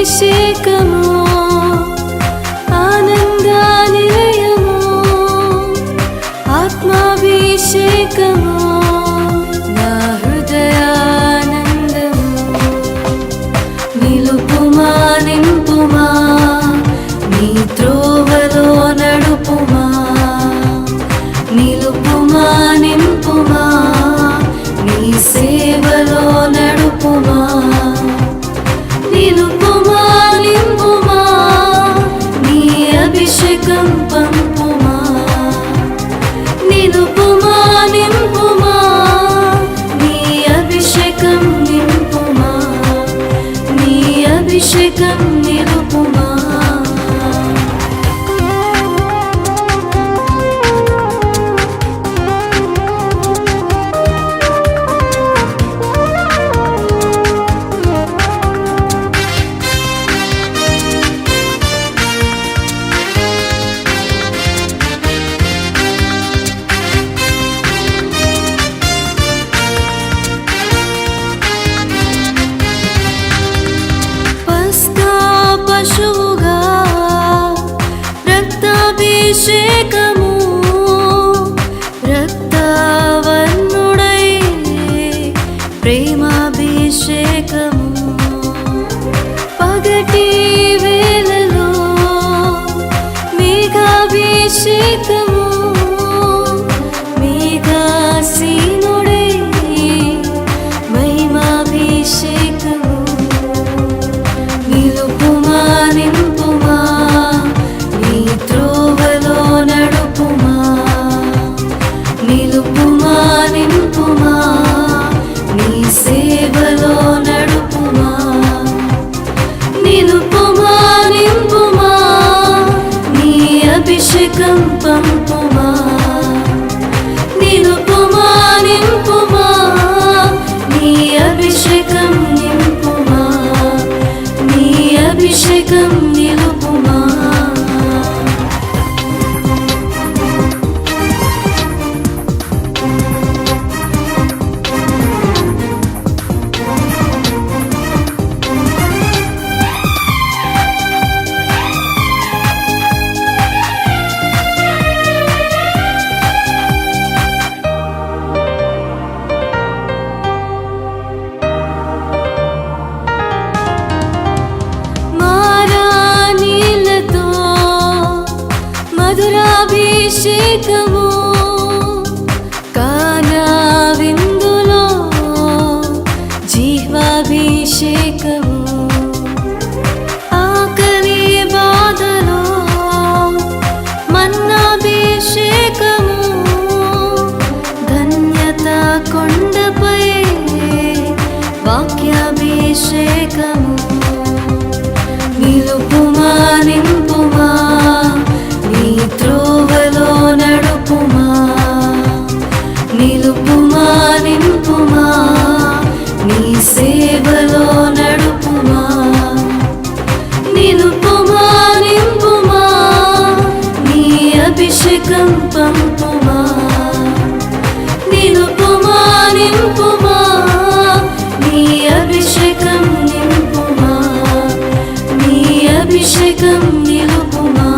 ఆత్మాభిషేకము ఆనందనిలయము ఆత్మాభిషేకము నా హృదయానందము నిలుపుమా నింపుమా నీ త్రోవలో నడుపుమా నిలుపుమా నింపుమా నీ సేవలో నడుపుమా నిలుపుమా నింపుమా నీ అభిషేకం పంపుమా నిలుపుమా నింపుమా నీ అభిషేకం నింపుమా నీ అభిషేకం నిలుపుమా పశువుగా రక్తాభిషేకము రక్తవర్ణుడై ప్రేమాభిషేకము పగటి వేళలో మేఘాభిషేకము మేఘాసీనుడై మహిమాభిషేకము నిలుపుమా నింపుమా నీ త్రోవలో నడుపుమా నిలుపుమా నింపుమా నీ సేవలో నడుపుమా నిలుపుమా నింపుమా నీ అభిషేకం పంపుమా నిలుపుమా నింపుమా నీ అభిషేకం నింపుమా నీ అభిషేకం నిలుపుమా మారానీలతో మధురాభిషేకము కానా విందులో జీవాభిషేకము ఆకలి బాధలో మన్నాభిషేకము ధన్యత కొండపై వాక్యాభిషేకము నిలుపుమా నింపుమా నీ త్రోవలో నడుపుమా నిలుపుమా నింపుమా నీ సేవలో నడుపుమా నిలుపుమా నింపుమా నీ అభిషేకం పంపుమా నిలుపుమా నింపుమా నీ అభిషేకం నింపుమా నీ అభిషేకం నిలుపుమా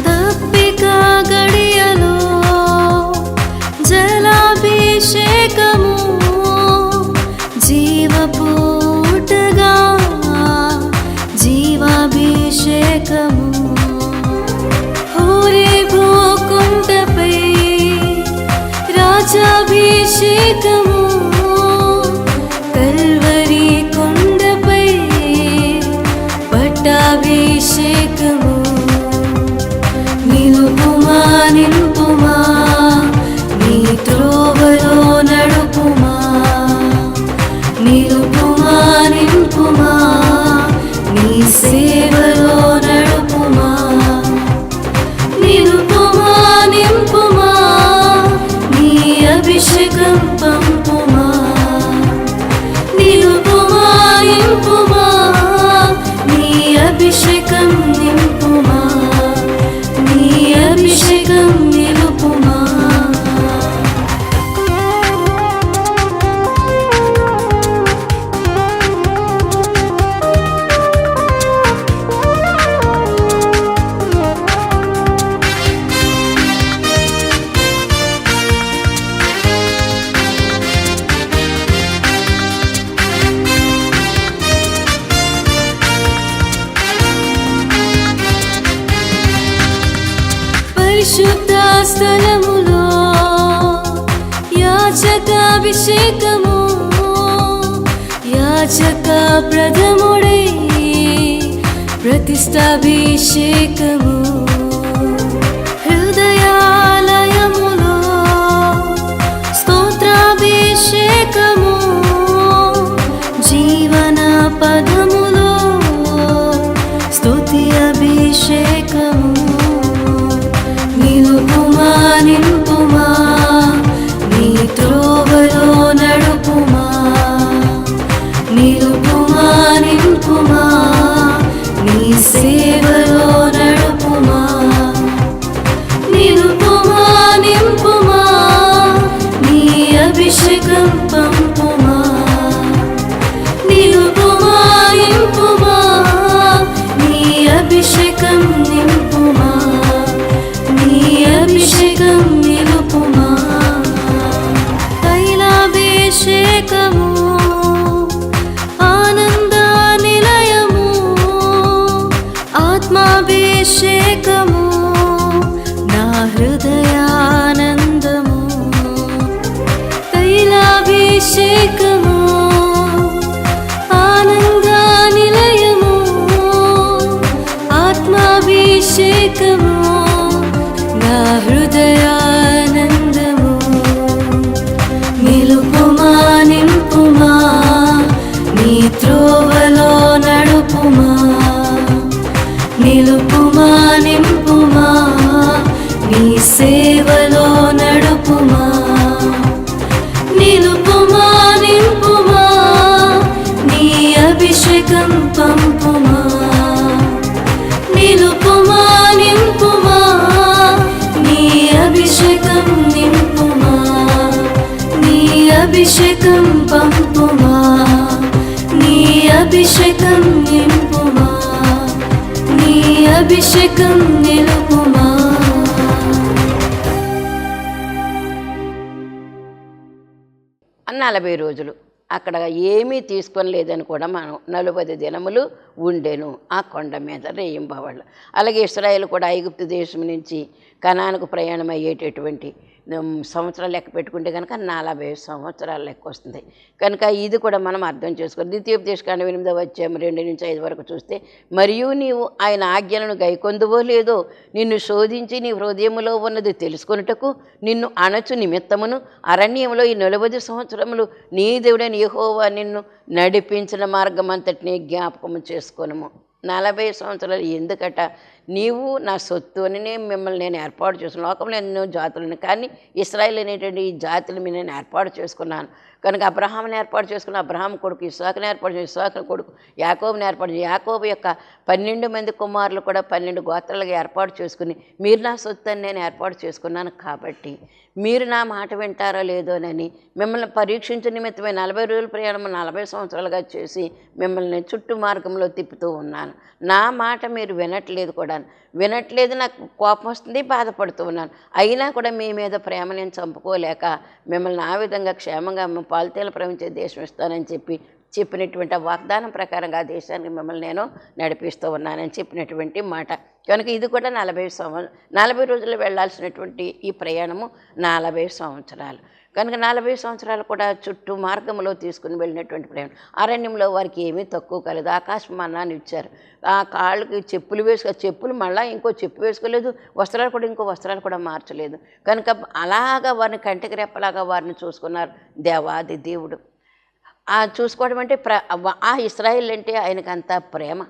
దప్పిక గడియలో జలాభిషేకము జీవపూటగా జీవాభిషేకము హోరేబు కొండపై రాజాభిషేకము కల్వరి కొండపై పట్టాభిషేకము నిలుపుమా నింపుమా నీ త్రోవలో నడుపుమా నిలుపుమా నింపుమా పరిశుద్ధ స్థలములో యాజకాభిషేకము యాజక ప్రథముడే ప్రతిష్టాభిషేకము హృదయాలయములో స్తోత్రాభిషేకము జీవన పదములో స్తుతి అభిషేకము నిలుపుమా నింపుమా నీ త్రోవలో నడుపుమా నిలుపుమా నింపుమా నీ సేవలో నడుపుమా నిలుపుమా నింపుమా నీ అభిషేకం పంపుమా నిలుపుమా నింపుమా నీ అభిషేకం నింపుమా నీ అభిషేకం నిలుపుమా తైలాభిషేకము ఆనంద నిలయము ఆత్మాభిషేకము నా హృదయానందము తైలాభిషేకము ఆనంద నిలయము ఆత్మాభిషేకము నా హృదయానందము నిలుపుమా నింపుమా నీ త్రోవలో నడుపుమా నిలుపుమా నింపుమా నీ సేవలో నడుపుమా నిలుపుమా నింపుమా నీ అభిషేకం పంపుమా నిలుపుమా నింపుమా నీ అభిషేకం నింపుమా నీ అభిషేకం పంపుమా నీ అభిషేకం నింపుమా నీ అభిషేకం నిలుపుమా అని 40 రోజులు అక్కడ ఏమీ తీసుకొని లేదని కూడా మనం 40 దినములు ఉండెను ఆ కొండ మీద రేయింబవళ్ళు. అలాగే ఇశ్రాయేలు కూడా ఐగుప్తు దేశం నుంచి కనానుకు ప్రయాణం అయ్యేటటువంటి సంవత్సరాలు లెక్క పెట్టుకుంటే కనుక 40 సంవత్సరాల లెక్క వస్తుంది. కనుక ఇది కూడా మనం అర్థం చేసుకోవాలి. ద్వితీయోపదేశకాండం 8వ అధ్యాయం 2 నుంచి 5 వరకు చూస్తే, మరియు నీవు ఆయన ఆజ్ఞలను గైకొందువో లేదో నిన్ను శోధించి నీ హృదయములో ఉన్నది తెలుసుకొనుటకు నిన్ను అణచు నిమిత్తమును అరణ్యంలో ఈ 40 సంవత్సరములు నీ దేవుడైన యెహోవా నిన్ను నడిపించిన మార్గమంతటిని జ్ఞాపకము చేసుకొనుము. 40 సంవత్సరాలు ఎందుకట? నీవు నా సొత్తు అని మిమ్మల్ని నేను ఏర్పాటు చేసుకున్నాను. లోకంలో ఎన్నో జాతులను, కానీ ఇశ్రాయేల్ అనేటువంటి ఈ జాతులు మీద నేను ఏర్పాటు చేసుకున్నాను. కనుక అబ్రహాముని ఏర్పాటు చేసుకున్న అబ్రహాం కొడుకు ఇస్సాకుని ఏర్పాటు చేసి ఇస్సాకు కొడుకు యాకోబుని ఏర్పాటు చేసి యాకోబు యొక్క 12 మంది కుమారులు కూడా 12 గోత్రాలుగా ఏర్పాటు చేసుకుని మీరు నా సొత్తు అని నేను ఏర్పాటు చేసుకున్నాను. కాబట్టి మీరు నా మాట వింటారో లేదోనని మిమ్మల్ని పరీక్షించే నిమిత్తమే 40 రోజుల ప్రయాణం 40 సంవత్సరాలుగా చేసి మిమ్మల్ని చుట్టూ మార్గంలో తిప్పుతూ ఉన్నాను. నా మాట మీరు వినట్లేదు కూడా, వినట్లేదు, నాకు కోపం వస్తుంది, బాధపడుతూ ఉన్నాను. అయినా కూడా మీ మీద ప్రేమ నేను చంపుకోలేక మిమ్మల్ని ఆ విధంగా క్షేమంగా పాలుతేలు ప్రవహించే దేశం ఇస్తానని చెప్పినటువంటి ఆ వాగ్దానం ప్రకారంగా ఆ దేశానికి మిమ్మల్ని నేను నడిపిస్తూ ఉన్నానని చెప్పినటువంటి మాట. కనుక ఇది కూడా 40 రోజులు వెళ్ళాల్సినటువంటి ఈ ప్రయాణము 40 సంవత్సరాలు. కనుక 40 సంవత్సరాలు కూడా చుట్టూ మార్గంలో తీసుకుని వెళ్ళినటువంటి ప్రయాణం. అరణ్యంలో వారికి ఏమీ తక్కువ కాలేదు. ఆకాశం మన్నాన్ని ఇచ్చారు. ఆ కాళ్ళకి చెప్పులు మళ్ళీ ఇంకో చెప్పు వేసుకోలేదు, వస్త్రాలు కూడా ఇంకో వస్త్రాలు కూడా మార్చలేదు. కనుక అలాగా వారిని కంటికి రెప్పలాగా వారిని చూసుకున్నారు దేవాది దేవుడు. ఆ చూసుకోవడం అంటే ఆ ఇశ్రాయేల్ అంటే ఆయనకు అంత ప్రేమ.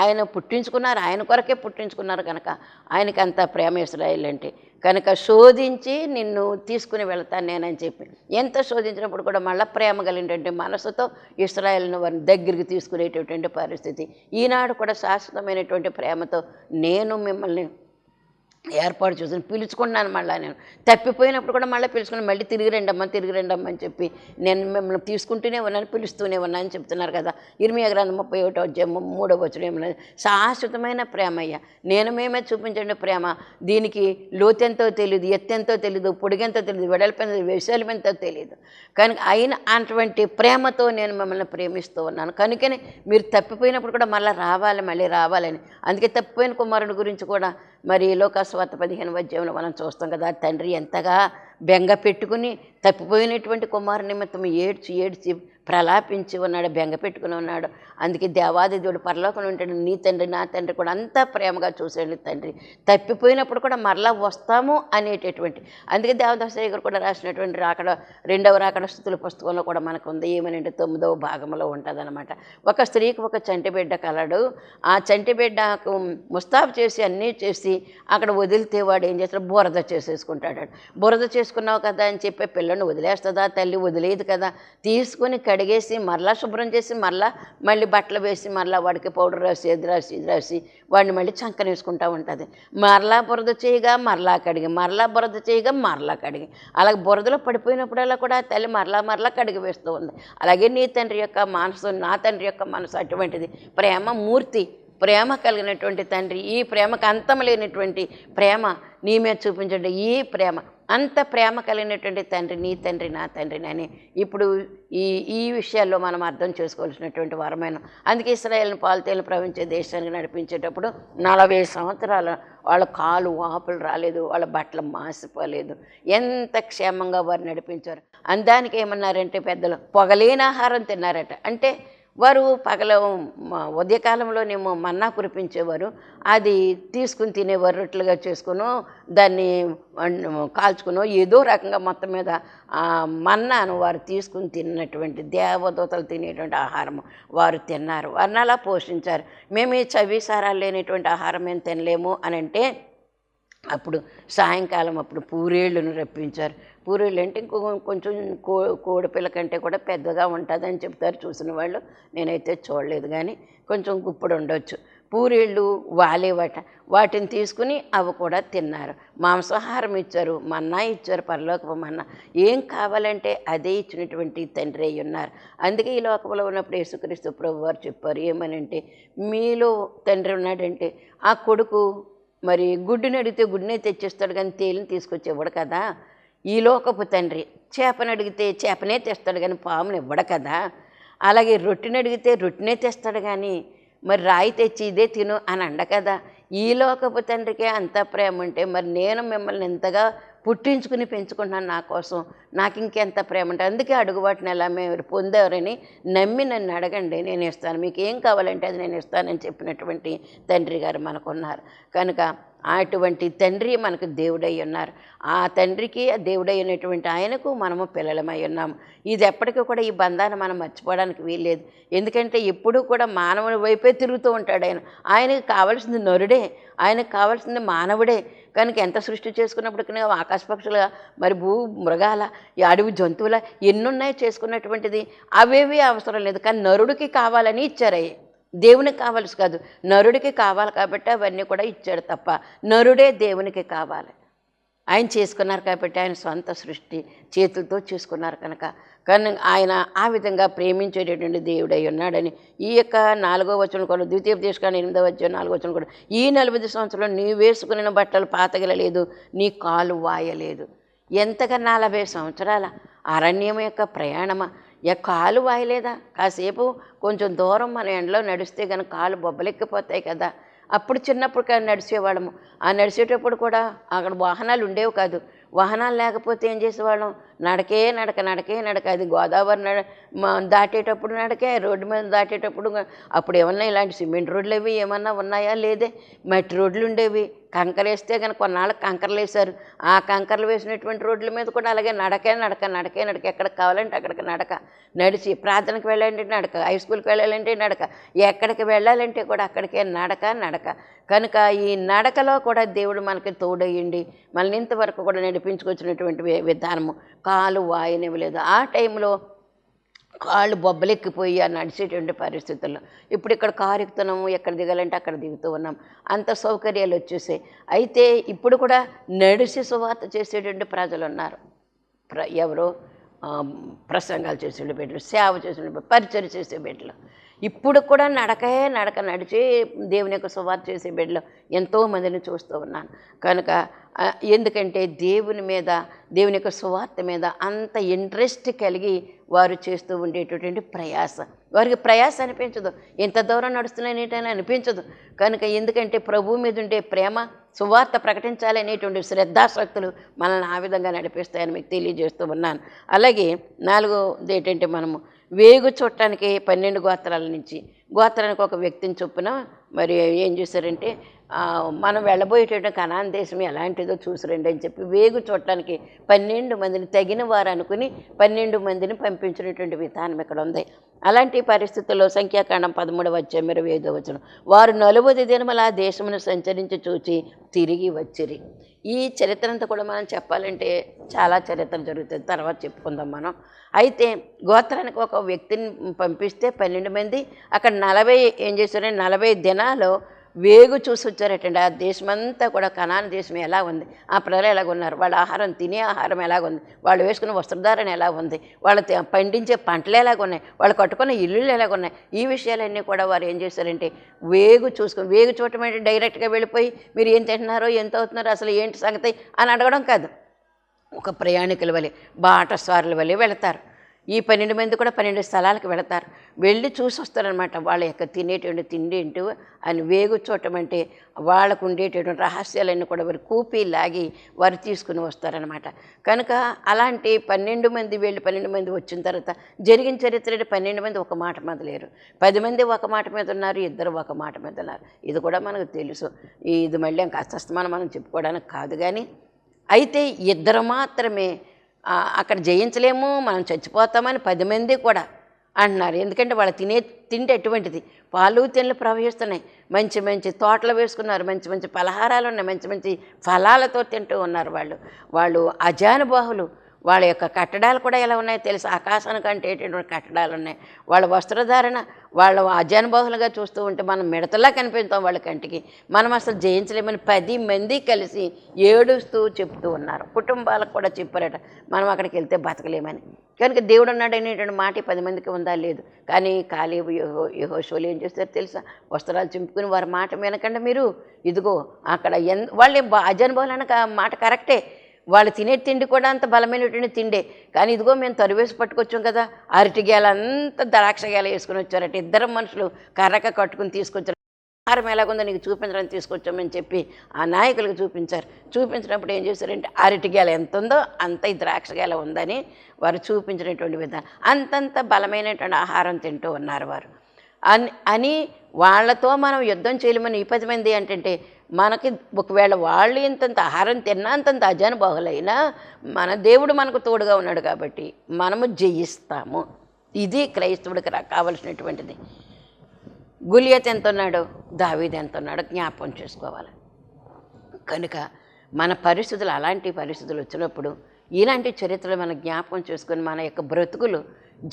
ఆయన పుట్టించుకున్నారు, ఆయన కొరకే పుట్టించుకున్నారు కనుక ఆయనకి అంత ప్రేమ ఇశ్రాయేల్ అంటే. కనుక శోధించి నిన్ను తీసుకుని వెళ్తాను నేనని చెప్పి ఎంత శోధించినప్పుడు కూడా మళ్ళీ ప్రేమ కలిగినటువంటి మనసుతో ఇశ్రాయేల్ను వారిని దగ్గరికి తీసుకునేటటువంటి పరిస్థితి. ఈనాడు కూడా శాశ్వతమైనటువంటి ప్రేమతో నేను మిమ్మల్ని ఏర్పాటు చేసి పిలుచుకున్నాను. మళ్ళీ నేను తప్పిపోయినప్పుడు కూడా మళ్ళీ పిలుచుకున్నాను. మళ్ళీ తిరిగి రండమ్మా అని చెప్పి నేను మిమ్మల్ని తీసుకుంటూనే ఉన్నాను, పిలుస్తూనే ఉన్నాను అని చెప్తున్నారు కదా. ఇర్మియా గ్రంథం 31వ అధ్యాయం 3వ వచనం ఏమన్నది? శాశ్వతమైన ప్రేమ అయ్యా, నేను మేమే చూపించండి ప్రేమ. దీనికి లోతెంతో తెలియదు, ఎత్తెంతో తెలియదు, పొడిగెంతో తెలియదు, వెడల్పెంతో విశాలమెంతో తెలియదు. కనుక అయిన అటువంటి ప్రేమతో నేను మిమ్మల్ని ప్రేమిస్తూ ఉన్నాను. కనుకనే మీరు తప్పిపోయినప్పుడు కూడా మళ్ళీ రావాలని. అందుకే తప్పిపోయిన కుమారుని గురించి కూడా మరి లోకాసువార్త 15వ అధ్యాయంలో మనం చూస్తాం కదా, తండ్రి ఎంతగా బెంగ పెట్టుకుని తప్పిపోయినటువంటి కుమారు నిమిత్తం ఏడ్చి ప్రలాపించి ఉన్నాడు, బెంగ పెట్టుకుని ఉన్నాడు. అందుకే దేవాది దేవుడు పరలోకంలో ఉంటాడు, నీ తండ్రి నా తండ్రి కూడా అంతా ప్రేమగా చూసాడు తండ్రి. తప్పిపోయినప్పుడు కూడా మరలా వస్తాము అనేటటువంటి, అందుకే దేవదాసయ్య గారు కూడా రాసినటువంటి రెండవ రాకడ స్తుతుల పుస్తకంలో కూడా మనకు ఉంది. ఏమనంటే 9వ భాగంలో ఉంటుందన్నమాట. ఒక స్త్రీకి ఒక చంటి బిడ్డ కలడు. ఆ చంటి బిడ్డకు ముస్తాబు చేసి అన్నీ చేసి అక్కడ వదిలితే వాడు ఏం చేస్తాడు, బురద చేసేసుకుంటాడు. బురద చేసుకున్నావు కదా అని చెప్పి పిల్లని వదిలేస్తుందా తల్లి? వదిలేదు కదా. తీసుకుని కడిగేసి మరలా శుభ్రం చేసి మళ్ళీ బట్టలు వేసి మరలా వాడికి పౌడర్ రాసి ఇది రాసి వాడిని మళ్ళీ చంకనేసుకుంటూ ఉంటుంది. మరలా బురద చేయగా మరలా కడిగి, మరలా బురద చేయగా మరలా కడిగి, అలాగే బురదలో పడిపోయినప్పుడల్లా కూడా తల్లి మరలా కడిగి వేస్తూ ఉంది. అలాగే నీ తండ్రి యొక్క మనసు, నా తండ్రి యొక్క మనసు అటువంటిది. ప్రేమ మూర్తి, ప్రేమ కలిగినటువంటి తండ్రి. ఈ ప్రేమకు అంతం లేనటువంటి ప్రేమ నీ మీద చూపించండి. ఈ ప్రేమ అంత ప్రేమ కలిగినటువంటి తండ్రి, నీ తండ్రి నా తండ్రిని అని ఇప్పుడు ఈ విషయాల్లో మనం అర్థం చేసుకోవాల్సినటువంటి వరమైన. అందుకే ఇశ్రాయేలును పాలుతేలను ప్రవహించే దేశానికి నడిపించేటప్పుడు 40 సంవత్సరాలు వాళ్ళ కాలు వాపులు రాలేదు, వాళ్ళ బట్టలు మాసిపోలేదు, ఎంత క్షేమంగా వారు నడిపించారు. అందానికి ఏమన్నారంటే పెద్దలు, పొగలేని ఆహారం తిన్నారట. అంటే వారు ఉదయకాలంలోనేమో మన్నా కురిపించేవారు, అది తీసుకుని తినేవారు, రొట్టెలుగా చేసుకునో దాన్ని కాల్చుకునో ఏదో రకంగా మొత్తం మీద మన్నాను వారు తీసుకుని తిన్నటువంటి, దేవదూతలు తినేటువంటి ఆహారం వారు తిన్నారు. వారిని అలా పోషించారు. మేము ఈ చవిసారాలు లేనటువంటి ఆహారం ఏం తినలేము అని అంటే అప్పుడు సాయంకాలం అప్పుడు పూరేళ్ళను రప్పించారు. పూరేళ్ళు అంటే కొంచెం కోడిపిల్ల కంటే కూడా పెద్దగా ఉంటుందని చెప్తారు చూసిన వాళ్ళు. నేనైతే చూడలేదు, కానీ కొంచెం గుప్పుడు ఉండొచ్చు. పూరేళ్ళు వాలేవట, వాటిని తీసుకుని అవి కూడా తిన్నారు. మాంసాహారం ఇచ్చారు, మన్నా ఇచ్చారు, పరలోకపు మన్నా. ఏం కావాలంటే అదే ఇచ్చినటువంటి తండ్రి అయి ఉన్నారు. అందుకే ఈ లోకంలో ఉన్నప్పుడు యేసుక్రీస్తు ప్రభు వారు చెప్పారు ఏమనంటే, మీలో తండ్రి ఉన్నాడంటే ఆ కొడుకు మరి గుడ్డుని అడిగితే గుడ్డునే తెచ్చిస్తాడు, కానీ తేలిని తీసుకొచ్చి ఇవ్వడు కదా. ఈ లోకపు తండ్రి చేపను అడిగితే చేపనే తెస్తాడు, కానీ పాముని ఇవ్వడు కదా. అలాగే రొట్టెని అడిగితే రొట్టెనే తెస్తాడు, కానీ మరి రాయి తెచ్చి ఇదే తిను అని అండ కదా. ఈ లోకపు తండ్రికే అంత ప్రేమ ఉంటే మరి నేను మిమ్మల్ని ఎంతగా పుట్టించుకుని పెంచుకుంటున్నాను నా కోసం, నాకు ఇంకెంత ప్రేమ ఉంటుంది. అందుకే అడుగుబాటుని ఎలా మీరు పొందారని నమ్మి నన్ను అడగండి, నేను ఇస్తాను, మీకు ఏం కావాలంటే అది నేను ఇస్తానని చెప్పినటువంటి తండ్రి గారు మనకున్నారు. కనుక అటువంటి తండ్రి మనకు దేవుడై ఉన్నారు. ఆ తండ్రికి దేవుడై ఉన్నటువంటి ఆయనకు మనము పిల్లలమై ఉన్నాము. ఇది ఎప్పటికీ కూడా ఈ బంధాన్ని మనం మర్చిపోవడానికి వీల్లేదు. ఎందుకంటే ఎప్పుడూ కూడా మానవుడి వైపే తిరుగుతూ ఉంటాడు ఆయన. ఆయనకు కావాల్సింది నరుడే, ఆయనకు కావాల్సింది మానవుడే. కనుక ఎంత సృష్టి చేసుకున్నప్పటికీ ఆకాశ పక్షులుగా మరి మృగాల, ఈ అడవి జంతువుల ఎన్నున్నాయో చేసుకున్నటువంటిది, అవేవి అవసరం లేదు. కానీ నరుడికి కావాలని ఇచ్చారయ్యి, దేవునికి కావాల్సి కాదు, నరుడికి కావాలి కాబట్టి అవన్నీ కూడా ఇచ్చాడు తప్ప నరుడే దేవునికి కావాలి. ఆయన చేసుకున్నారు కాబట్టి, ఆయన సొంత సృష్టి చేతులతో చేసుకున్నారు కనుక ఆయన ఆ విధంగా ప్రేమించేటటువంటి దేవుడై ఉన్నాడని ఈ యొక్క 4వ వచనం కూడా, ద్వితీయోపదేశకాండం 8వ అధ్యాయం 4వ వచనం కూడా, ఈ 40 సంవత్సరంలో నీ వేసుకున్న బట్టలు పాతగిలలేదు, నీ కాలు వాయలేదు. ఎంతగా 40 సంవత్సరాల అరణ్యం యొక్క ప్రయాణమా, కాలు వాయలేదా? కాసేపు కొంచెం దూరం మన ఎండలో నడిస్తే కనుక కాలు బొబ్బలెక్కిపోతాయి కదా. అప్పుడు చిన్నప్పుడు నడిచేవాళ్ళము. ఆ నడిచేటప్పుడు కూడా అక్కడ వాహనాలు ఉండేవి కాదు. వాహనాలు లేకపోతే ఏం చేసేవాళ్ళం, నడకే నడక. అది గోదావరి దాటేటప్పుడు నడకే, రోడ్డు మీద దాటేటప్పుడు. అప్పుడు ఏమన్నా ఇలాంటి సిమెంట్ రోడ్లు అవి ఏమన్నా ఉన్నాయా? లేదే, మట్టి రోడ్లు ఉండేవి. కంకర వేస్తే కనుక కొన్నాళ్ళకి కంకరలు వేశారు. ఆ కంకరలు వేసినటువంటి రోడ్ల మీద కూడా అలాగే నడకే నడక. ఎక్కడికి కావాలంటే అక్కడికి నడిచి, ప్రార్థనకు వెళ్ళాలంటే నడక, హై స్కూల్కి వెళ్ళాలంటే నడక, ఎక్కడికి వెళ్ళాలంటే కూడా అక్కడికే నడక. కనుక ఈ నడకలో కూడా దేవుడు మనకి తోడయ్యండి మనల్ని ఇంతవరకు కూడా నడిపించుకొచ్చినటువంటి విధానము. కాలు వాయనివ్వలేదు. ఆ టైంలో కాళ్ళు బొబ్బలెక్కిపోయి ఆ నడిచేటువంటి పరిస్థితుల్లో. ఇప్పుడు ఇక్కడ కారు ఎక్కుతున్నాము, ఎక్కడ దిగాలంటే అక్కడ దిగుతూ ఉన్నాం, అంత సౌకర్యాలు వచ్చేసాయి. అయితే ఇప్పుడు కూడా నడిచి సువార్త చేసేటువంటి ప్రజలు ఉన్నారు. ఎవరో ప్రసంగాలు చేసే బిడ్డలు, సేవ చేసే పరిచయం చేసే బిడ్డలు, ఇప్పుడు కూడా నడక నడిచి దేవుని యొక్క సువార్త చేసే బిడ్డలు ఎంతోమందిని చూస్తూ ఉన్నాను. కనుక ఎందుకంటే దేవుని యొక్క సువార్త మీద అంత ఇంట్రెస్ట్ కలిగి వారు చేస్తూ ఉండేటటువంటి ప్రయాస, వారికి ప్రయాస అనిపించదు. ఎంత దూరం నడుస్తున్నానేటని అనిపించదు. కనుక ఎందుకంటే ప్రభువు మీద ఉండే ప్రేమ సువార్త ప్రకటించాలనేటువంటి శ్రద్ధాశక్తులు మనల్ని ఆ విధంగా నడిపిస్తాయని మీకు తెలియజేస్తూ ఉన్నాను. అలాగే 4వది ఏంటంటే, మనము వేగు చూడటానికి 12 గోత్రాల నుంచి గోత్రానికి ఒక వ్యక్తిని చొప్పున మరి ఏం చేశారంటే, మనం వెళ్ళబోయేటటువంటి కనాన్ దేశం ఎలాంటిదో చూసిరండి అని చెప్పి వేగు చూడటానికి 12 మందిని తగిన వారు అనుకుని 12 మందిని పంపించినటువంటి విధానం ఇక్కడ ఉంది. అలాంటి పరిస్థితుల్లో సంఖ్యాకాండం 13వ అధ్యాయం 25వ వచనం, వారు 40 దినముల ఆ దేశమును సంచరించి చూచి తిరిగి వచ్చిరి. ఈ చరిత్ర అంతా కూడా మనం చెప్పాలంటే చాలా చరిత్ర జరుగుతుంది, తర్వాత చెప్పుకుందాం మనం. అయితే గోత్రానికి ఒక వ్యక్తిని పంపిస్తే 12 మంది అక్కడ 40 ఏం చేశారంటే 40 దినాలు వేగు చూసి వచ్చారటండి. ఆ దేశమంతా కూడా కనాన్ దేశం ఎలా ఉంది, ఆ ప్రజలు ఎలాగ ఉన్నారు, వాళ్ళ ఆహారం తినే ఆహారం ఎలాగ ఉంది, వాళ్ళు వేసుకున్న వస్త్రధారణ ఎలా ఉంది, వాళ్ళు పండించే పంటలు ఎలాగ ఉన్నాయి, వాళ్ళు కట్టుకున్న ఇల్లులు ఎలాగ ఉన్నాయి, ఈ విషయాలన్నీ కూడా వారు ఏం చేశారంటే వేగు చూసుకుని, వేగు చూడటం అంటే డైరెక్ట్గా వెళ్ళిపోయి మీరు ఏం తింటున్నారో ఎంత అవుతున్నారో అసలు ఏంటి సంగతి అని అడగడం కాదు. ఒక ప్రయాణికుల వలె, బాటసారుల వలె వెళతారు. ఈ 12 మంది కూడా 12 స్థలాలకు వెళతారు, వెళ్ళి చూసి వస్తారనమాట. వాళ్ళ యొక్క తినేటువంటి తిండి ఏంటో అని వేగు చూడటం అంటే వాళ్ళకు ఉండేటటువంటి రహస్యాలన్నీ కూడా వారు కూపి లాగి వారు తీసుకుని వస్తారనమాట. కనుక అలాంటి 12 మంది వెళ్ళి 12 మంది వచ్చిన తర్వాత జరిగిన చరిత్ర 12 మంది ఒక మాట మీద లేరు, 10 మంది ఒక మాట మీద ఉన్నారు, 2 ఒక మాట మీద ఉన్నారు. ఇది కూడా మనకు తెలుసు. ఇది మళ్ళీ ఇంకా అస్తమానం మనం చెప్పుకోవడానికి కాదు. కానీ అయితే 2 మాత్రమే అక్కడ జయించలేము, మనం చచ్చిపోతామని 10 మంది కూడా అంటున్నారు. ఎందుకంటే వాళ్ళు తిండి ఎటువంటిది, పాలు తెళ్ళు ప్రవహిస్తున్నాయి, మంచి మంచి తోటలు వేసుకున్నారు, మంచి మంచి పలహారాలు ఉన్నాయి, మంచి మంచి ఫలాలతో తింటూ ఉన్నారు. వాళ్ళు అజానుబాహులు. వాళ్ళ యొక్క కట్టడాలు కూడా ఎలా ఉన్నాయో తెలుసు, ఆకాశానికి అంటేటువంటి కట్టడాలు ఉన్నాయి. వాళ్ళ వస్త్రధారణ వాళ్ళ అజానుబాహులుగా చూస్తూ ఉంటే మనం మిడతలా కనిపిస్తాం వాళ్ళ కంటికి. మనం అసలు జయించలేమని 10 మంది కలిసి ఏడుస్తూ చెప్తూ ఉన్నారు. కుటుంబాలకు కూడా చెప్పారట, మనం అక్కడికి వెళ్తే బతకలేమని. కనుక దేవుడు అన్నాడు అనేటువంటి మాట 10 మందికి ఉందా లేదు. కానీ కాలేబు యెహోషువలు ఏం చేస్తారు తెలుసా, వస్త్రాలు చింపుకుని వారి మాట వినకుండా మీరు ఇదిగో అక్కడ వాళ్ళే అజానుబాహులు అనక మాట కరెక్టే, వాళ్ళు తినే తిండి కూడా అంత బలమైనటువంటి తిండే. కానీ ఇదిగో మేము తరువేసి పట్టుకొచ్చాం కదా, అరటిగేల అంతా ద్రాక్ష గేల వేసుకుని వచ్చారట. 2 మనుషులు కర్రక కట్టుకుని తీసుకొచ్చారు. ఆహారం ఎలాగుందో నీకు చూపించడానికి తీసుకొచ్చామని చెప్పి ఆ నాయకులకు చూపించారు. చూపించినప్పుడు ఏం చేశారంటే అరటిగేల ఎంత ఉందో అంత ఈ ద్రాక్ష గేల ఉందని వారు చూపించినటువంటి విధానం. అంతంత బలమైనటువంటి ఆహారం తింటూ ఉన్నారు వారు అని వాళ్ళతో మనం యుద్ధం చేయలేమని ఈ 10 మంది అంటే మనకి ఒకవేళ వాళ్ళు ఇంతంత ఆహారం తిన్నా అంతంత అజానుబాహులైనా మన దేవుడు మనకు తోడుగా ఉన్నాడు కాబట్టి మనము జయిస్తాము. ఇది క్రైస్తవుడికి కావలసినటువంటిది. గులియత్ ఎంత ఉన్నాడో దావీదు ఎంత ఉన్నాడో జ్ఞాపకం చేసుకోవాలి. కనుక మన పరిస్థితులు అలాంటి పరిస్థితులు వచ్చినప్పుడు ఇలాంటి చరిత్రలు మనం జ్ఞాపకం చేసుకొని మన యొక్క బ్రతుకులు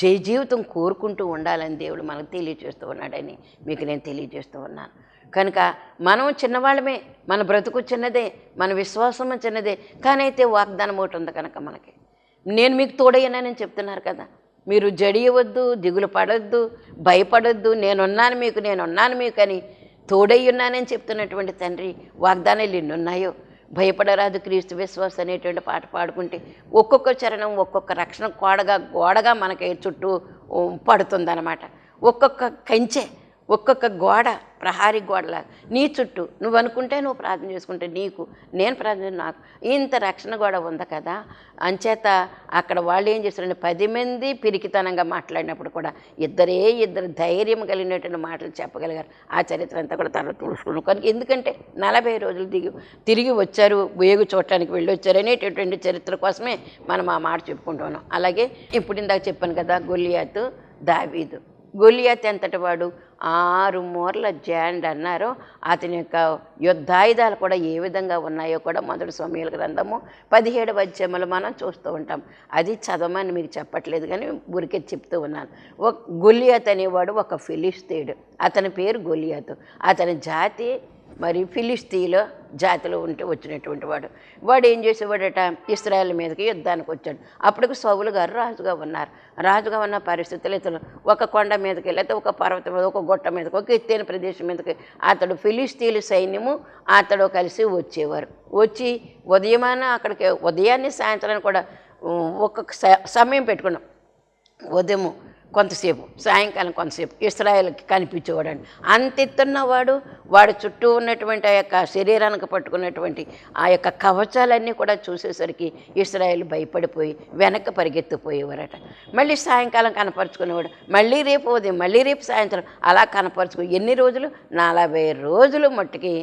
జయ జీవితం కోరుకుంటూ ఉండాలని దేవుడు మనకు తెలియజేస్తూ ఉన్నాడని మీకు నేను తెలియజేస్తూ ఉన్నాను. కనుక మనం చిన్నవాళ్ళమే, మన బ్రతుకు చిన్నదే, మన విశ్వాసము చిన్నదే, కానీ అయితే వాగ్దానం ఒకటి ఉంది కనుక మనకి నేను మీకు తోడయ్యానని చెప్తున్నారు కదా. మీరు జడియవద్దు, దిగులు పడొద్దు, భయపడొద్దు, నేనున్నాను మీకు అని తోడయ్యున్నానని చెప్తున్నటువంటి తండ్రి వాగ్దానాలు ఎన్నున్నాయో. భయపడరాదు క్రీస్తు విశ్వాస అనేటువంటి పాట పాడుకుంటే ఒక్కొక్క చరణం ఒక్కొక్క రక్షణ గోడగా మనకి చుట్టూ పడుతుందన్నమాట. ఒక్కొక్క కంచె, ఒక్కొక్క గోడ, ప్రహారీ గోడలా నీ చుట్టూ నువ్వు అనుకుంటే నువ్వు ప్రార్థన చేసుకుంటే నీకు, నేను ప్రార్థన నాకు ఇంత రక్షణ గోడ ఉంది కదా. అంచేత అక్కడ వాళ్ళు ఏం చేస్తారంటే 10 మంది పిరికితనంగా మాట్లాడినప్పుడు కూడా ఇద్దరు ధైర్యం కలిగినటువంటి మాటలు చెప్పగలిగారు. ఆ చరిత్ర అంతా కూడా తన చూసుకున్నాం. కనుక ఎందుకంటే 40 రోజులు తిరిగి వచ్చారు, వేగు చూడటానికి వెళ్ళి వచ్చారు అనేటటువంటి చరిత్ర కోసమే మనం ఆ మాట చెప్పుకుంటున్నాం. అలాగే ఇప్పుడు ఇందాక చెప్పాను కదా, గొలియాతు దావీదు. గొలియాతు ఎంతటి వాడు, 6 మూరల జాండ్ అన్నారో అతని యొక్క యుద్ధాయుధాలు కూడా ఏ విధంగా ఉన్నాయో కూడా మొదటి సమూయేలు గ్రంథము 17వ అధ్యాయంలో మనం చూస్తూ ఉంటాం. అది చదవమని మీకు చెప్పట్లేదు కానీ ఊరికే చెప్తూ ఉన్నాను. గొలియాతు అనేవాడు ఒక ఫిలిస్తీయుడు. అతని పేరు గొలియాతు. అతని జాతి మరి ఫిలిస్తీన్ల జాతిలో వచ్చినటువంటి వాడు ఏం చేసేవాడట, ఇశ్రాయేల్ మీదకి యుద్ధానికి వచ్చాడు. అప్పటికి సౌలు గారు రాజుగా ఉన్న పరిస్థితులు ఇతను ఒక కొండ మీదకి లేకపోతే ఒక పర్వతం మీద, ఒక గుట్ట మీదకి, ఒక ఎత్తైన ప్రదేశం మీదకి అతడు ఫిలిస్తీన్ల సైన్యము అతడు కలిసి వచ్చేవారు. వచ్చి అక్కడికి ఉదయాన్నే సాయంత్రాన్ని కూడా ఒక్కొక్క సమయం పెట్టుకున్నాం. ఉదయము కొంతసేపు, సాయంకాలం కొంతసేపు ఇశ్రాయేల్కి కనిపించేవాడండి. అంతెత్తున్నవాడు, వాడి చుట్టూ ఉన్నటువంటి ఆ యొక్క శరీరానికి పట్టుకున్నటువంటి ఆ యొక్క కవచాలన్నీ కూడా చూసేసరికి ఇశ్రాయేలు భయపడిపోయి వెనక్కి పరిగెత్తిపోయేవారట. మళ్ళీ సాయంకాలం కనపరుచుకునేవాడు, మళ్ళీ రేపు ఉదయం, మళ్ళీ రేపు సాయంత్రం అలా కనపరుచుకో. ఎన్ని రోజులు? 40 రోజులు మట్టుకి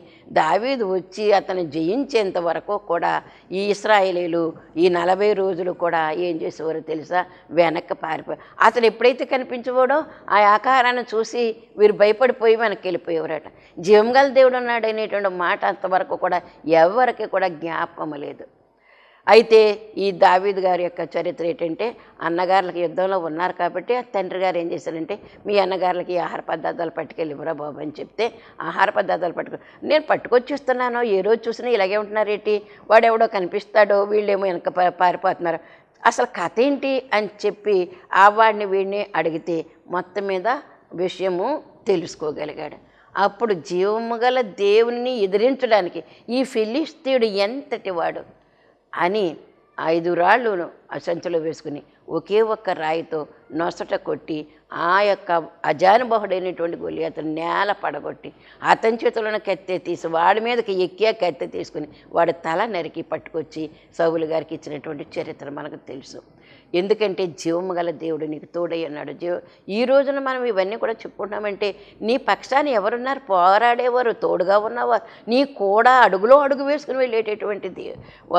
దావీదు వచ్చి అతను జయించేంత వరకు కూడా ఈ ఇశ్రాయేలీలు ఈ 40 రోజులు కూడా ఏం చేసేవారో తెలుసా? వెనక్కి పారిపోయి అతను ఎప్పుడైతే కనిపించేవాడో ఆ ఆకారాన్ని చూసి వీరు భయపడిపోయి వెనక్కి వెళ్ళిపోయేవారట. జీవంగల దేవుడు ఉన్నాడు అనేటువంటి మాట అంతవరకు కూడా ఎవరికి కూడా జ్ఞాపకం లేదు. అయితే ఈ దావీదు గారి యొక్క చరిత్ర ఏంటంటే, అన్నగారులకి యుద్ధంలో ఉన్నారు కాబట్టి ఆ తండ్రి గారు ఏం చేశారంటే, మీ అన్నగారులకి ఆహార పదార్థాలు పట్టుకెళ్ళివరా బాబు అని చెప్తే ఆహార పదార్థాలు నేను పట్టుకొచ్చిస్తున్నాను, ఏ రోజు చూసినా ఇలాగే ఉంటున్నారేంటి, వాడెవడో కనిపిస్తాడో, వీళ్ళేమో వెనక పారిపోతున్నారు, అసలు కథ ఏంటి అని చెప్పి ఆ వాడిని వీడిని అడిగితే మొత్తం మీద విషయము తెలుసుకోగలిగాడు. అప్పుడు జీవము గల దేవుని ఎదిరించడానికి ఈ ఫిలిస్తీయుడు ఎంతటి వాడు అని 5 రాళ్ళు ఆ సంచిలో వేసుకుని ఒకే ఒక్క రాయితో నొసట కొట్టి ఆ యొక్క అజానుబాహుడైనటువంటి గొలియాతును నేల పడగొట్టి అతని చేతులను కత్తె తీసి వాడి మీదకి ఎక్కి కత్తె తీసుకుని వాడి తల నరికి పట్టుకొచ్చి సౌలు గారికి ఇచ్చినటువంటి చరిత్ర మనకు తెలుసు. ఎందుకంటే జీవము గల దేవుడు నీకు తోడై ఉన్నాడు. ఈ రోజున మనం ఇవన్నీ కూడా చెప్పుకుంటామంటే నీ పక్షాన్ని ఎవరున్నారు? పోరాడేవారు, తోడుగా ఉన్నవారు, నీ కూడా అడుగులో అడుగు వేసుకుని వెళ్ళేటటువంటి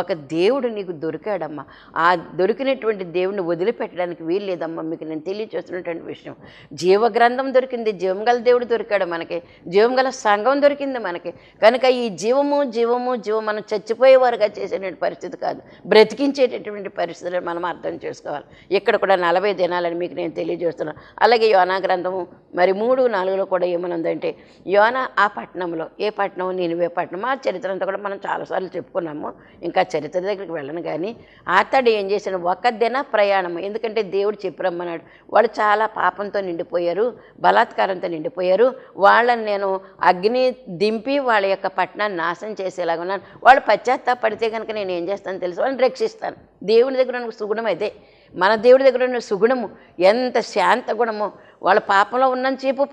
ఒక దేవుడు నీకు దొరికాడమ్మా. ఆ దొరికినటువంటి దేవుడిని వదిలిపెట్టడానికి వీలు లేదమ్మా. మీకు నేను తెలియచేస్తున్నటువంటి విషయం, జీవగ్రంథం దొరికింది, జీవం గల దేవుడు దొరికాడు మనకి, జీవం గల సంఘం దొరికింది మనకి. కనుక ఈ జీవము జీవము జీవం మనం చచ్చిపోయేవారుగా చేసేటువంటి పరిస్థితి కాదు, బ్రతికించేటటువంటి పరిస్థితులు మనం అర్థం చేసుకోవాలి. ఇక్కడ కూడా 40 దినాలని మీకు నేను తెలియజేస్తున్నాను. అలాగే యోనా గ్రంథము మరి 3:4 కూడా ఏమనుందంటే, యోనా ఆ పట్టణంలో, ఏ పట్టణం? నినివే పట్టణం. ఆ చరిత్ర అంతా కూడా మనం చాలాసార్లు చెప్పుకున్నాము, ఇంకా చరిత్ర దగ్గరికి వెళ్ళను. కానీ అతడు ఏం చేశాడు? 1 దిన ప్రయాణం. ఎందుకంటే దేవుడు చెప్పి రమ్మన్నాడు. వాళ్ళు చాలా పాపంతో నిండిపోయారు, బలాత్కారంతో నిండిపోయారు, వాళ్ళని నేను అగ్ని దింపి వాళ్ళ యొక్క పట్టణాన్ని నాశనం చేసేలాగా ఉన్నాను. వాళ్ళు పశ్చాత్తాపడితే కనుక నేను ఏం చేస్తాను తెలుసు, వాళ్ళని రక్షిస్తాను. దేవుని దగ్గర ఉన్న సుగుణం అదే, మన దేవుడి దగ్గర ఉన్న సుగుణము ఎంత శాంత గుణమో. వాళ్ళ పాపంలో ఉన్నంతసేపు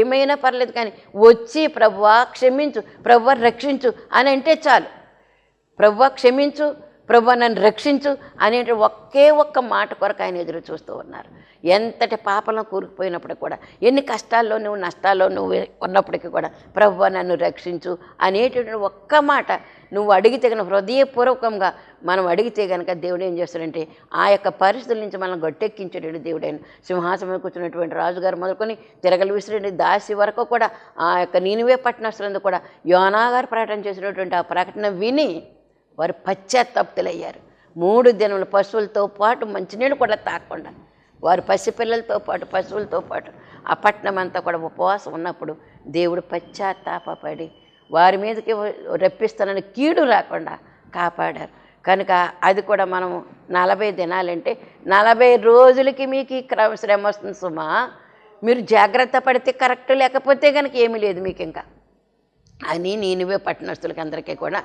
ఏమైనా పర్లేదు, కానీ వచ్చి ప్రభువా క్షమించు, ప్రభువా రక్షించు అని అంటే చాలు. ప్రభువా క్షమించు, ప్రభువా నన్ను రక్షించు అనేటి ఒకే ఒక్క మాట కొరకు ఆయన ఎదురు చూస్తూ ఉన్నారు. ఎంతటి పాపంలో కూరుకుపోయినప్పుడు కూడా, ఎన్ని కష్టాల్లో నువ్వు నష్టాల్లో నువ్వు ఉన్నప్పటికీ కూడా ప్రభువా నన్ను రక్షించు అనేటువంటి ఒక్క మాట నువ్వు అడిగితే కనుక, హృదయపూర్వకంగా మనం అడిగితే కనుక దేవుడు ఏం చేస్తాడంటే ఆ యొక్క పరిస్థితుల నుంచి మనం గట్టెక్కించేటువంటి దేవుడైన సింహాసనం కూర్చున్నటువంటి రాజుగారు మొదలుకొని తిరగలు విసిరేటువంటి దాసి వరకు కూడా ఆ యొక్క నీనివే పట్టణస్తులందు కూడా యోనా గారు ప్రకటన చేసినటువంటి ఆ ప్రకటన విని వారు పశ్చాత్తాప్తులయ్యారు. 3 దినములు పశువులతో పాటు మంచినీళ్ళు కూడా తాగకుండా, వారు పసిపిల్లలతో పాటు పశువులతో పాటు ఆ పట్టణం అంతా కూడా ఉపవాసం ఉన్నప్పుడు దేవుడు పశ్చాత్తాపడి వారి మీదకి రప్పిస్తానని కీడు రాకుండా కాపాడారు. కనుక అది కూడా మనము 40 దినాలంటే 40 రోజులకి మీకు ఈ శ్రమ వస్తుంది సుమా. మీరు జాగ్రత్త పడితే కరెక్ట్, లేకపోతే కనుక ఏమీ లేదు మీకు ఇంకా అని నీనివే పట్టణస్తులకి అందరికీ కూడా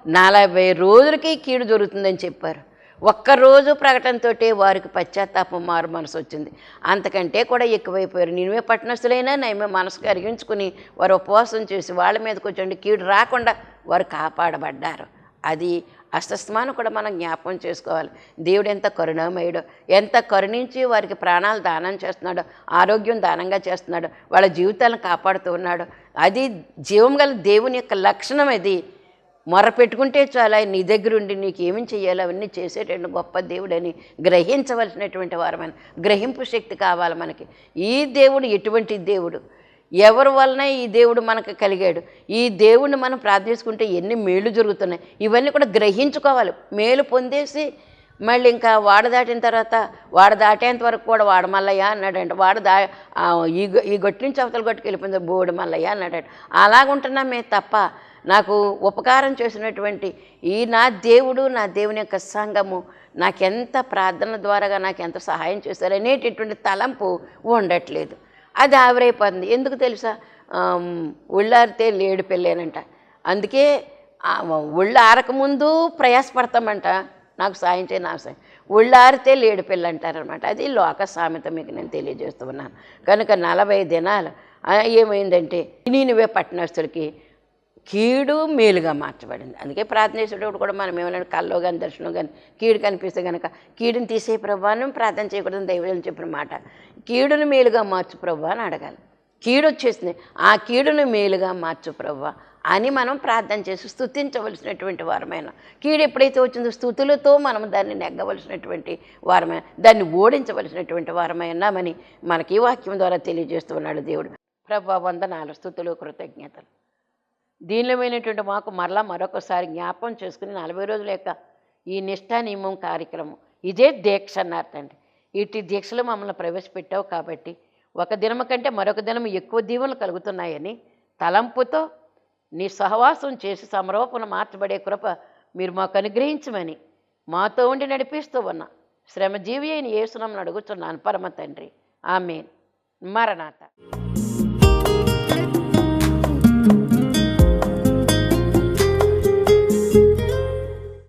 40 రోజులకి కీడు జరుగుతుందని చెప్పారు. ఒక్కరోజు ప్రకటనతో వారికి పశ్చాత్తాపం మారు మనసు వచ్చింది. అంతకంటే కూడా ఎక్కువైపోయారు. నీనివే పట్టణస్తులైనా నయమే మనసు కరిగించుకుని వారు ఉపవాసం చేసి వాళ్ళ మీదకి వచ్చి కీడు రాకుండా వారు కాపాడబడ్డారు. అది అస్తమానం కూడా మనం జ్ఞాపకం చేసుకోవాలి. దేవుడు ఎంత కరుణామయుడో, ఎంత కరుణించి వారికి ప్రాణాలు దానం చేస్తున్నాడో, ఆరోగ్యం దానంగా చేస్తున్నాడో, వాళ్ళ జీవితాలను కాపాడుతూ ఉన్నాడు. అది జీవం గల దేవుని యొక్క లక్షణం. అది మొరపెట్టుకుంటే చాలా నీ దగ్గరుండి నీకు ఏమి చేయాలో అవన్నీ చేసేటువంటి గొప్ప దేవుడని గ్రహించవలసినటువంటి వారమని, గ్రహింపు శక్తి కావాలి మనకి. ఈ దేవుడు ఎటువంటి దేవుడు, ఎవరి వలన ఈ దేవుడు మనకు కలిగాడు, ఈ దేవుడిని మనం ప్రార్థించుకుంటే ఎన్ని మేలు జరుగుతున్నాయి, ఇవన్నీ కూడా గ్రహించుకోవాలి. మేలు పొందేసి మళ్ళీ ఇంకా వాడ దాటిన తర్వాత వాడ దాటేంత వరకు కూడా వాడ మల్లయ్య అన్నాడంట. ఈ గొట్టు నుంచి అవతల గొట్టుకు వెళ్ళిపోయింది బోడు మల్లయ్య అన్నాడంట. అలాగుంటున్నామే తప్ప నాకు ఉపకారం చేసినటువంటి ఈ నా దేవుడు, నా దేవుని యొక్క సంఘము నాకెంత ప్రార్థన ద్వారాగా నాకు ఎంత సహాయం చేశారు అనేటటువంటి తలంపు ఉండట్లేదు. అది ఆవిరైపోతుంది. ఎందుకు తెలుసా? ఉళ్ళారితే లేడు పెళ్ళేనంట. అందుకే ఉళ్ళు ఆరకముందు ప్రయాసపడతామంట, నాకు సాయం చేయి, నాకు సాయం. ఉళ్ళారితే లేడు పిల్ల అంటారనమాట. అది లోక సామెత మీకు నేను తెలియజేస్తూ ఉన్నాను. కనుక 40 దినాలు ఏమైందంటే నీనివే పట్టణస్తులకి కీడు మేలుగా మార్చబడింది. అందుకే ప్రార్థన చేసేటప్పుడు కూడా మనం ఏమైనా కల్లో కానీ దర్శనం కానీ కీడు కనిపిస్తే కనుక కీడుని తీసే ప్రభావం ప్రార్థన చేయకూడదని దైవజనులు చెప్పిన మాట. కీడును మేలుగా మార్చు ప్రభా అని అడగాలి. కీడు వచ్చేసింది, ఆ కీడును మేలుగా మార్చు ప్రభా అని మనం ప్రార్థన చేసి స్తుతించవలసినటువంటి వారమైన. కీడు ఎప్పుడైతే వచ్చిందో స్తుతులతో మనం దాన్ని నెగ్గవలసినటువంటి వారమైన, దాన్ని ఓడించవలసినటువంటి వారమైనామని మనకి ఈ వాక్యం ద్వారా తెలియజేస్తూ ఉన్నాడు దేవుడు. ప్రభా వందనాలు, స్తుతులు, కృతజ్ఞతలు. దీనిలోమైనటువంటి మాకు మరొకసారి జ్ఞాపకం చేసుకుని 40 రోజుల యొక్క ఈ నిష్ఠా నియమం కార్యక్రమం ఇదే దీక్ష అన్నారు తండ్రి. ఇటు దీక్షలు మమ్మల్ని ప్రవేశపెట్టావు కాబట్టి ఒక దినము కంటే మరొక దినం ఎక్కువ దీవెనలు కలుగుతున్నాయని తలంపుతో నీ సహవాసం చేసి సమరూపణ మార్చబడే కృప మీరు మాకు అనుగ్రహించమని మాతో ఉండి నడిపిస్తూ ఉన్న శ్రమజీవి అయిన యేసునామమున అడుగుతున్నాను పరమ తండ్రి. ఆమేన్. మరణాత.